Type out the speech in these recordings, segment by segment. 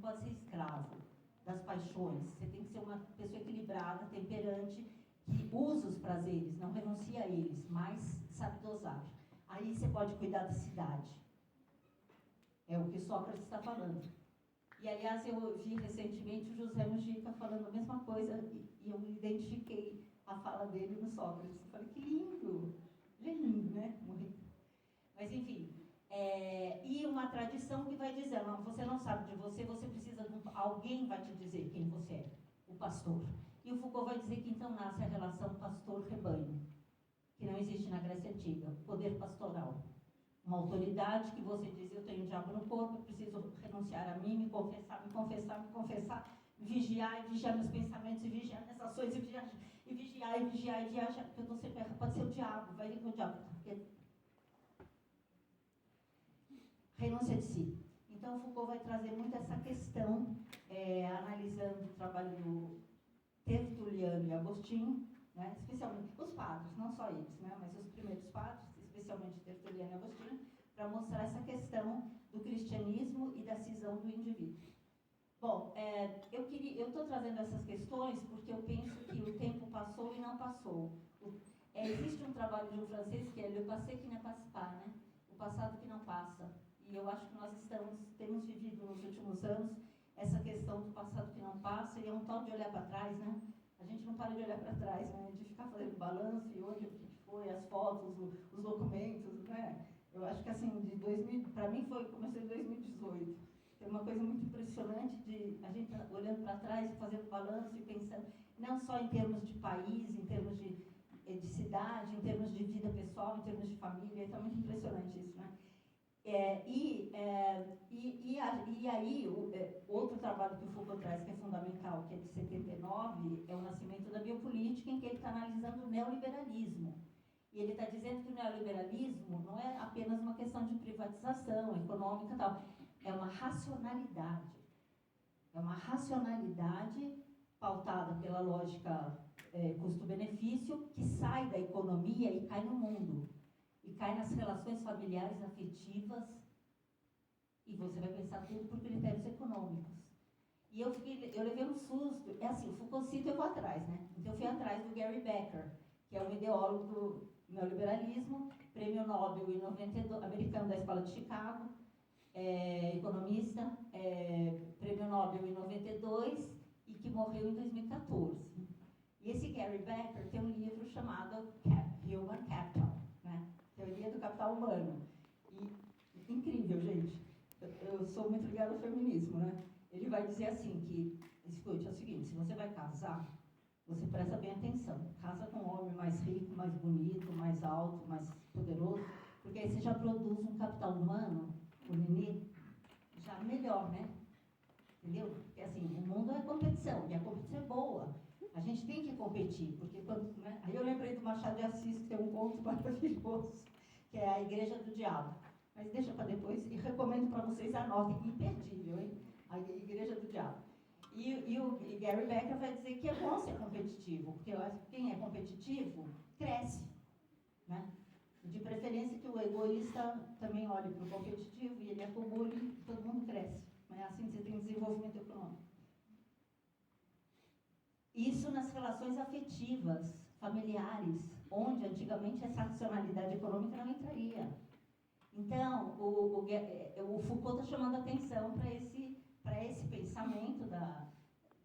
pode ser escravo das paixões. Você tem que ser uma pessoa equilibrada, temperante, que usa os prazeres, não renuncia a eles, mas sabe dosar. Aí você pode cuidar da cidade. É o que Sócrates está falando. E, aliás, eu vi recentemente o José Mujica falando a mesma coisa e eu identifiquei a fala dele no Sócrates. Eu falei, que lindo! Ele é lindo, né? Mas, enfim, e uma tradição que vai dizer, não, você não sabe de você, você precisa de alguém vai te dizer quem você é, o pastor. E o Foucault vai dizer que então nasce a relação pastor-rebanho, que não existe na Grécia Antiga, poder pastoral. Uma autoridade que você diz, eu tenho o diabo no corpo, eu preciso renunciar a mim, me confessar, vigiar e vigiar meus pensamentos, e vigiar minhas ações, e vigiar, porque eu estou sempre errado, pode ser o diabo, vai vir com o diabo. Porque... renúncia de si. Então, Foucault vai trazer muito essa questão, analisando o trabalho do Tertuliano e Agostinho, né, especialmente os padres, não só eles, né, mas os primeiros padres, especialmente Tertuliano e Agostinho, para mostrar essa questão do cristianismo e da cisão do indivíduo. Bom, eu estou trazendo essas questões porque eu penso que o tempo passou e não passou. Existe um trabalho de um francês que é Le passé qui ne passe pas, né? O passado que não passa. E eu acho que nós temos vivido nos últimos anos essa questão do passado que não passa, e é um tal de olhar para trás, né? A gente não para de olhar para trás, né? De ficar fazendo balanço e onde o que foi, as fotos, os documentos, né? Eu acho que assim, para mim começou em 2018. Tem uma coisa muito impressionante de a gente olhando para trás, fazendo balanço e pensando, não só em termos de país, em termos de cidade, em termos de vida pessoal, em termos de família, está muito impressionante isso, né? E aí, outro trabalho que o Foucault traz, que é fundamental, que é de 79, é o Nascimento da Biopolítica, em que ele está analisando o neoliberalismo. E ele está dizendo que o neoliberalismo não é apenas uma questão de privatização econômica e tal, é uma racionalidade. É uma racionalidade pautada pela lógica custo-benefício, que sai da economia e cai no mundo. E cai nas relações familiares, afetivas, e você vai pensar tudo por critérios econômicos. E eu levei um susto, assim, o Foucault cita, eu vou atrás, né? Então eu fui atrás do Gary Becker, que é um ideólogo do neoliberalismo, prêmio Nobel em 92, americano da Escola de Chicago, economista, prêmio Nobel em 92 e que morreu em 2014. E esse Gary Becker tem um livro chamado Human Capital, né? Teoria do Capital Humano. E incrível, gente. Eu sou muito ligada ao feminismo, né? Ele vai dizer assim que, escute, é o seguinte, se você vai casar, você presta bem atenção. Casa com um homem mais rico, mais bonito, mais alto, mais poderoso, porque aí você já produz um capital humano, o nenê, já melhor, né? Entendeu? Porque assim, o mundo é competição, e a competição é boa. A gente tem que competir, porque quando, né? Aí eu lembrei do Machado de Assis, que tem um conto maravilhoso, que é A Igreja do Diabo. Mas deixa para depois, e recomendo para vocês, anotem, imperdível, hein? A Igreja do Diabo. E o Gary Becker vai dizer que é bom ser competitivo, porque eu acho que quem é competitivo cresce, né? De preferência que o egoísta também olhe para o competitivo e ele acumule e todo mundo cresce. Né? Assim você tem desenvolvimento econômico. Isso nas relações afetivas, familiares, onde antigamente essa racionalidade econômica não entraria. Então, o Foucault está chamando a atenção para esse pensamento da...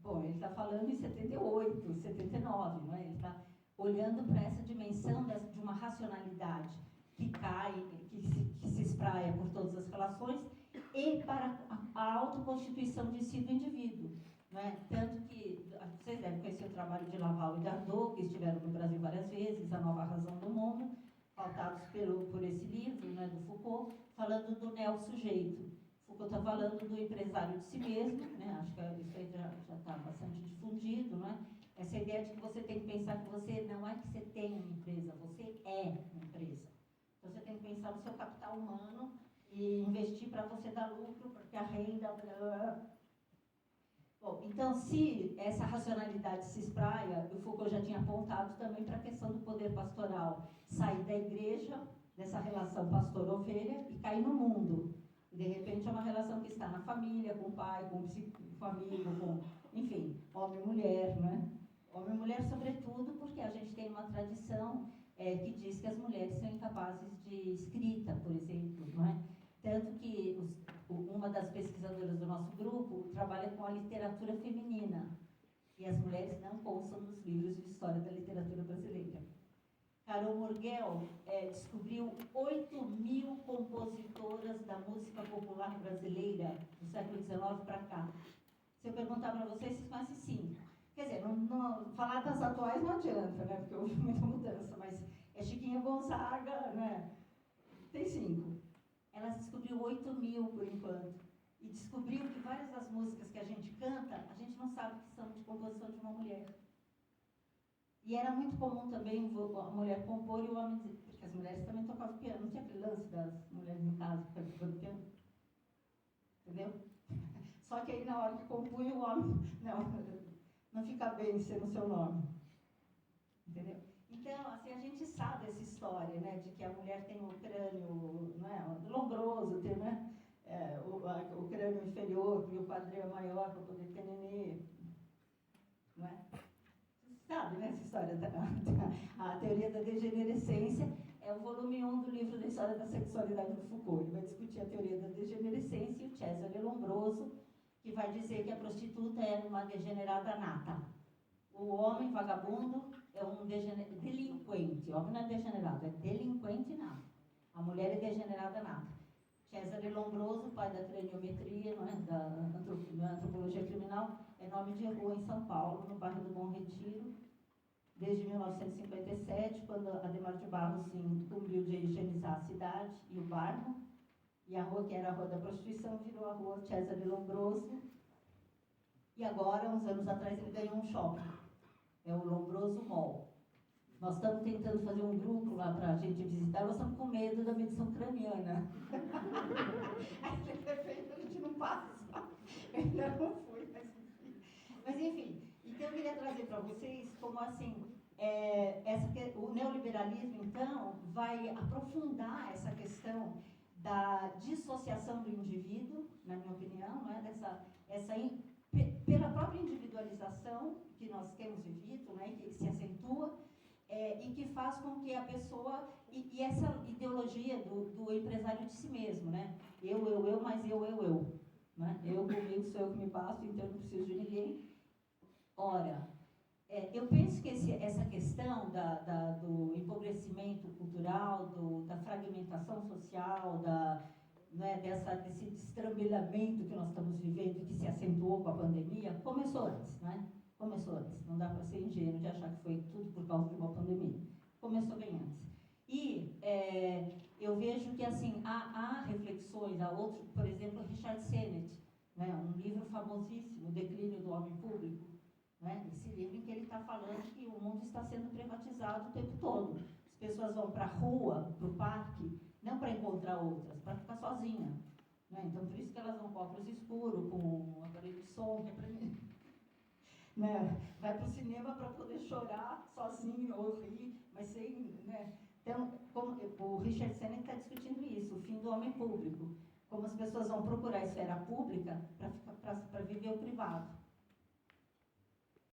Bom, ele está falando em 78, 79, não é? Ele está olhando para essa dimensão de uma racionalidade que cai, que se espraia por todas as relações, e para a autoconstituição de si do indivíduo. Né? Tanto que vocês devem conhecer o trabalho de Laval e Dardot, que estiveram no Brasil várias vezes, A Nova Razão do Mundo, pautados por esse livro, né, do Foucault, falando do neo-sujeito. Foucault está falando do empresário de si mesmo, né? Acho que isso aí já está bastante difundido, não é? Essa ideia de que você tem que pensar que você não é que você tem uma empresa, você é uma empresa. Então você tem que pensar no seu capital humano e investir para você dar lucro, porque a renda... Bom, então, se essa racionalidade se espraia, o Foucault já tinha apontado também para a questão do poder pastoral, sair da igreja, dessa relação pastor-ovelha, e cair no mundo. E de repente é uma relação que está na família, com o pai, com o amigo, enfim, homem e mulher, né? Homem e mulher sobretudo porque a gente tem uma tradição que diz que as mulheres são incapazes de escrita, por exemplo, não é? Tanto que uma das pesquisadoras do nosso grupo trabalha com a literatura feminina, e as mulheres não constam nos livros de história da literatura brasileira. Carol Morgel descobriu 8.000 compositoras da música popular brasileira do século XIX para cá. Se eu perguntar para vocês, vocês conhecem 5. Quer dizer, falar das atuais não adianta, né? Porque houve muita mudança, mas é Chiquinha Gonzaga, né? Tem 5. Ela descobriu 8.000 por enquanto. E descobriu que várias das músicas que a gente canta, a gente não sabe que são de composição de uma mulher. E era muito comum também a mulher compor e o homem dizer, porque as mulheres também tocavam piano, não tinha aquele lance das mulheres em casa que ficavam tocando piano. Entendeu? Só que aí na hora que compunha o homem, não fica bem ser no seu nome. Entendeu? Então, assim, a gente sabe essa história, né, de que a mulher tem um crânio, né, lombroso, tem, né, o crânio inferior e o quadril maior para poder ter nenê, não é? Sabe, né, essa história a teoria da degenerescência é o volume 1 do livro da história da sexualidade do Foucault. Ele vai discutir a teoria da degenerescência e o Cesare Lombroso, que vai dizer que a prostituta é uma degenerada nata. O homem vagabundo é um delinquente. O homem não é degenerado, é delinquente nato. A mulher é degenerada nata. Cesare Lombroso, pai da craniometria, não é? Da antropologia criminal, é nome de rua em São Paulo, no bairro do Bom Retiro, desde 1957, quando Adhemar de Barros se incumbiu de higienizar a cidade e o bairro, e a rua que era a Rua da Prostituição virou a Rua Cesare Lombroso, e agora, uns anos atrás, ele ganhou um shopping, é o Lombroso Mall. Nós estamos tentando fazer um grupo lá para a gente visitar, nós estamos com medo da medição craniana. Aí, de repente, a gente não passa. Eu ainda não fui, mas enfim. Então, eu queria trazer para vocês como, assim, o neoliberalismo, então, vai aprofundar essa questão da dissociação do indivíduo, na minha opinião, né? Pela própria individualização que nós temos vivido, né? Que se acentua, e que faz com que a pessoa, e essa ideologia do empresário de si mesmo, né? Eu, mas eu. Né? Eu comigo sou eu que me basto, então eu não preciso de ninguém. Ora, eu penso que essa questão do empobrecimento cultural, da fragmentação social, né, desse destrambelhamento que nós estamos vivendo, que se acentuou com a pandemia, começou antes, né? Começou antes, não dá para ser ingênuo de achar que foi tudo por causa de uma pandemia. Começou bem antes. E eu vejo que, assim, há reflexões, há outro, por exemplo, Richard Sennett, né, um livro famosíssimo, O Declínio do Homem Público, né, esse livro em que ele está falando que o mundo está sendo privatizado o tempo todo. As pessoas vão para a rua, para o parque, não para encontrar outras, para ficar sozinha. Né? Então, por isso que elas vão com óculos escuros, com um aparelho de som, né? Vai para o cinema para poder chorar sozinho ou rir, mas sem... Né? Então, o Richard Sennett está discutindo isso, o fim do homem público. Como as pessoas vão procurar a esfera pública para viver o privado.